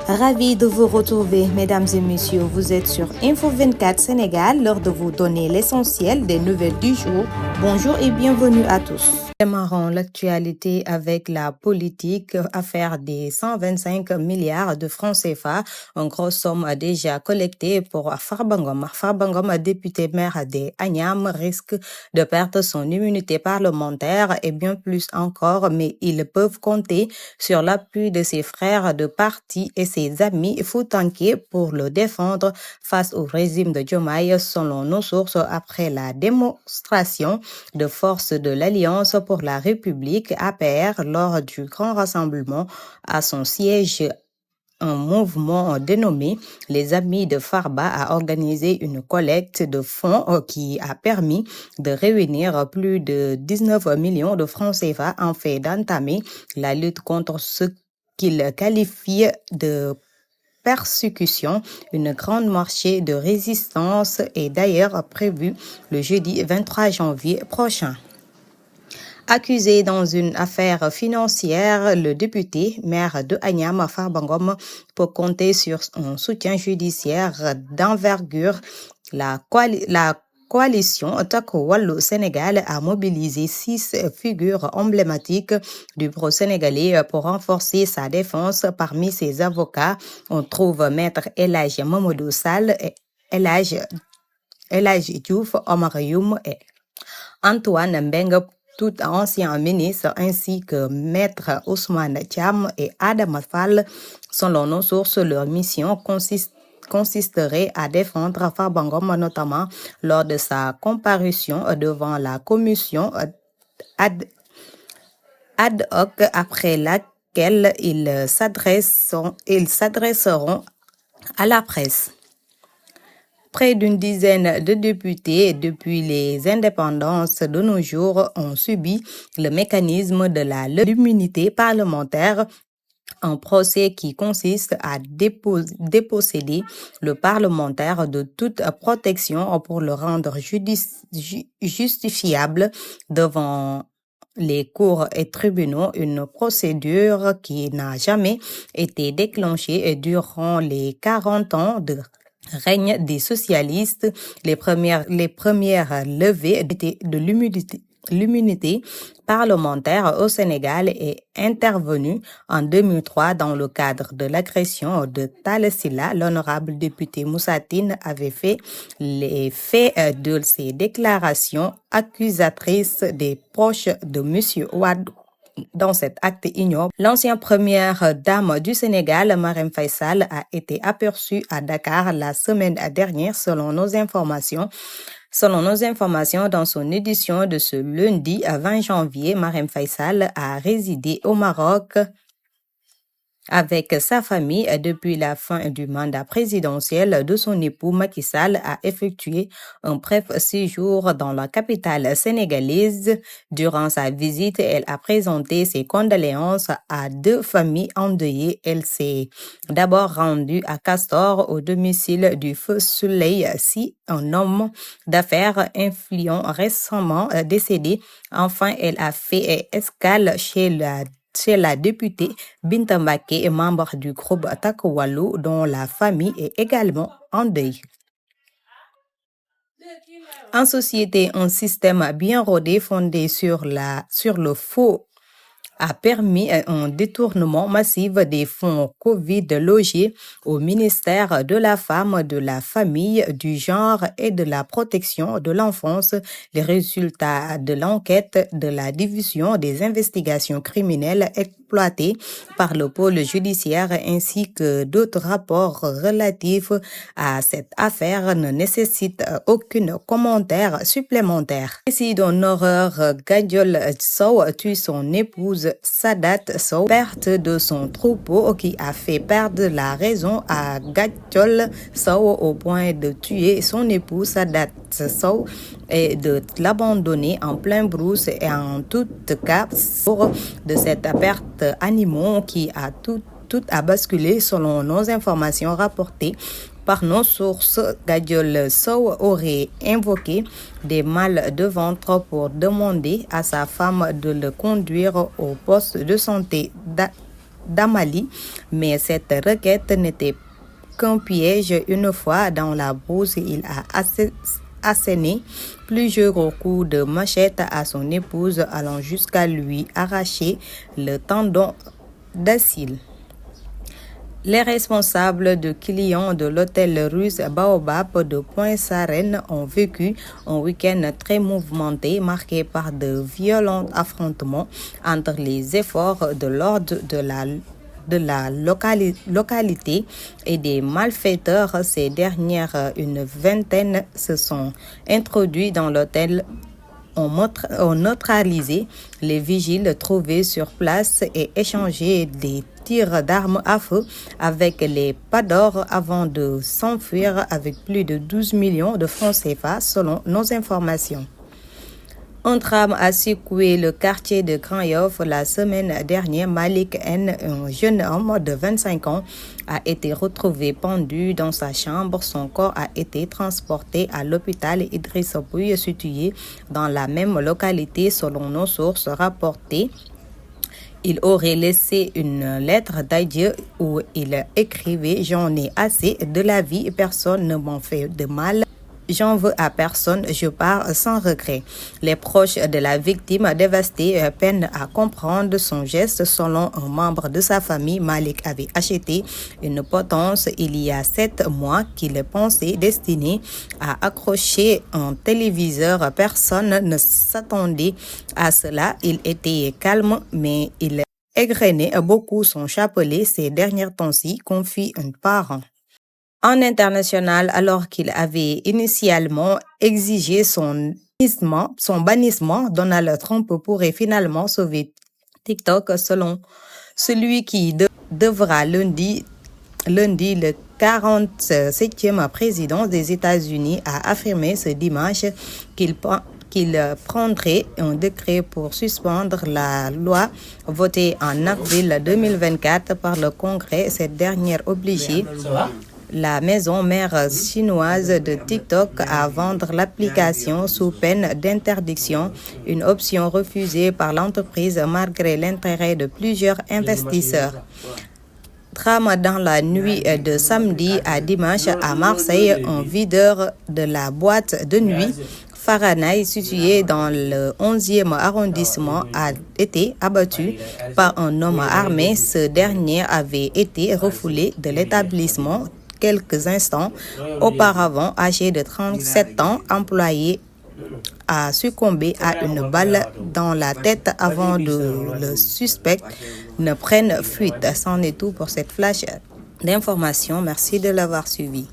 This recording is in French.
Ravi de vous retrouver, mesdames et messieurs. Vous êtes sur Info 24 Sénégal, l'heure de vous donner l'essentiel des nouvelles du jour. Bonjour et bienvenue à tous. Démarrons l'actualité avec la politique. Affaire des 125 milliards de francs CFA, une grosse somme déjà collectée pour Farbangom. Farbangom, député maire des Agnam, risque de perdre son immunité parlementaire et bien plus encore, mais ils peuvent compter sur l'appui de ses frères de parti et ses amis foutanqués pour le défendre face au régime de Diomaye, selon nos sources, après la démonstration de force de l'Alliance pour la République APR lors du grand rassemblement à son siège. Un mouvement dénommé Les Amis de Farba a organisé une collecte de fonds qui a permis de réunir plus de 19 millions de francs CFA en fait d'entamer la lutte contre ce qu'il qualifie de persécution. Une grande marché de résistance est d'ailleurs prévue le jeudi 23 janvier prochain. Accusé dans une affaire financière, le député maire de Agnam, Farbangom, peut compter sur un soutien judiciaire d'envergure. La coalition Takku Wallu Sénégal a mobilisé 6 figures emblématiques du pro-sénégalais pour renforcer sa défense. Parmi ses avocats, on trouve Maître El Hadji Mamadou Sall, El Hadji Diouf, Omar Youm et Antoine Mbengue, tout ancien ministre, ainsi que Maître Ousmane Thiam et Adama Fall. Selon nos sources, leur mission consisterait à défendre Farbangom, notamment lors de sa comparution devant la commission ad hoc, après laquelle ils s'adresseront à la presse. Près d'une dizaine de députés depuis les indépendances de nos jours ont subi le mécanisme de l'immunité parlementaire, un procès qui consiste à déposséder le parlementaire de toute protection pour le rendre justifiable devant les cours et tribunaux, une procédure qui n'a jamais été déclenchée durant les 40 ans de règne des socialistes. Les premières levées de l'immunité parlementaire au Sénégal est intervenue en 2003 dans le cadre de l'agression de Talla Sylla. L'honorable député Moussa Tine avait fait les faits de ses déclarations accusatrices des proches de M. Wade. Dans cet acte ignoble, l'ancienne première dame du Sénégal, Marème Faye Sall, a été aperçue à Dakar la semaine dernière, selon nos informations, dans son édition de ce lundi 20 janvier. Marème Faye Sall a résidé au Maroc avec sa famille depuis la fin du mandat présidentiel de son époux. Macky Sall a effectué un bref séjour dans la capitale sénégalaise. Durant sa visite, elle a présenté ses condoléances à 2 familles endeuillées. Elle s'est d'abord rendue à Castor, au domicile du feu Souley Sy, un homme d'affaires influent récemment décédé. Enfin, elle a fait escale chez la députée Binta Mbacké, membre du groupe Takku Wallu, dont la famille est également en deuil. En société, un système bien rodé fondé sur le faux a permis un détournement massif des fonds Covid logés au ministère de la Femme, de la Famille, du Genre et de la Protection de l'Enfance. Les résultats de l'enquête de la division des investigations criminelles exploitées par le pôle judiciaire ainsi que d'autres rapports relatifs à cette affaire ne nécessitent aucun commentaire supplémentaire. Ici, d'une horreur, Gadiol Sow tue son épouse Sadat Sow, perte de son troupeau qui a fait perdre la raison à Gadiol Sow au point de tuer son époux Sadat Sow et de l'abandonner en plein brousse. Et en tout cas, de cette perte animaux qui a tout a basculé. Selon nos informations rapportées par nos sources, Gadiol Sow aurait invoqué des mal de ventre pour demander à sa femme de le conduire au poste de santé d'Amali, mais cette requête n'était qu'un piège. Une fois dans la brousse, il a asséné plusieurs coups de machette à son épouse, allant jusqu'à lui arracher le tendon d'Achille. Les responsables de clients de l'hôtel russe Baobab de Pointe-Sarène ont vécu un week-end très mouvementé, marqué par de violents affrontements entre les efforts de l'ordre de la localité et des malfaiteurs. Ces dernières, une vingtaine, se sont introduits dans l'hôtel, ont neutralisé les vigiles trouvés sur place et échangé des tirs d'armes à feu avec les Padors avant de s'enfuir avec plus de 12 millions de francs CFA selon nos informations. Un drame a secoué le quartier de Grand Yoff la semaine dernière. Malik N, un jeune homme de 25 ans, a été retrouvé pendu dans sa chambre. Son corps a été transporté à l'hôpital Idrissa Pouye, situé dans la même localité selon nos sources rapportées. Il aurait laissé une lettre d'adieu où il écrivait « J'en ai assez de la vie, personne ne m'en fait de mal. J'en veux à personne, je pars sans regret ». Les proches de la victime dévastés peinent à comprendre son geste. Selon un membre de sa famille, Malik avait acheté une potence il y a 7 mois qu'il pensait destinée à accrocher un téléviseur. Personne ne s'attendait à cela. Il était calme, mais il égrenait beaucoup son chapelet ces derniers temps-ci, confie un parent. En international, alors qu'il avait initialement exigé son bannissement, Donald Trump pourrait finalement sauver TikTok selon celui qui devra lundi le 47e président des États-Unis a affirmé ce dimanche qu'il prendrait un décret pour suspendre la loi votée en avril 2024 par le Congrès. Cette dernière obligeait la maison mère chinoise de TikTok à vendre l'application sous peine d'interdiction, une option refusée par l'entreprise malgré l'intérêt de plusieurs investisseurs. Drame dans la nuit de samedi à dimanche à Marseille, un videur de la boîte de nuit Fahrenheit, situé dans le 11e arrondissement, a été abattu par un homme armé. Ce dernier avait été refoulé de l'établissement quelques instants auparavant. Âgé de 37 ans, employé a succombé à une balle dans la tête avant que le suspect ne prenne fuite. C'en est tout pour cette flash d'informations. Merci de l'avoir suivi.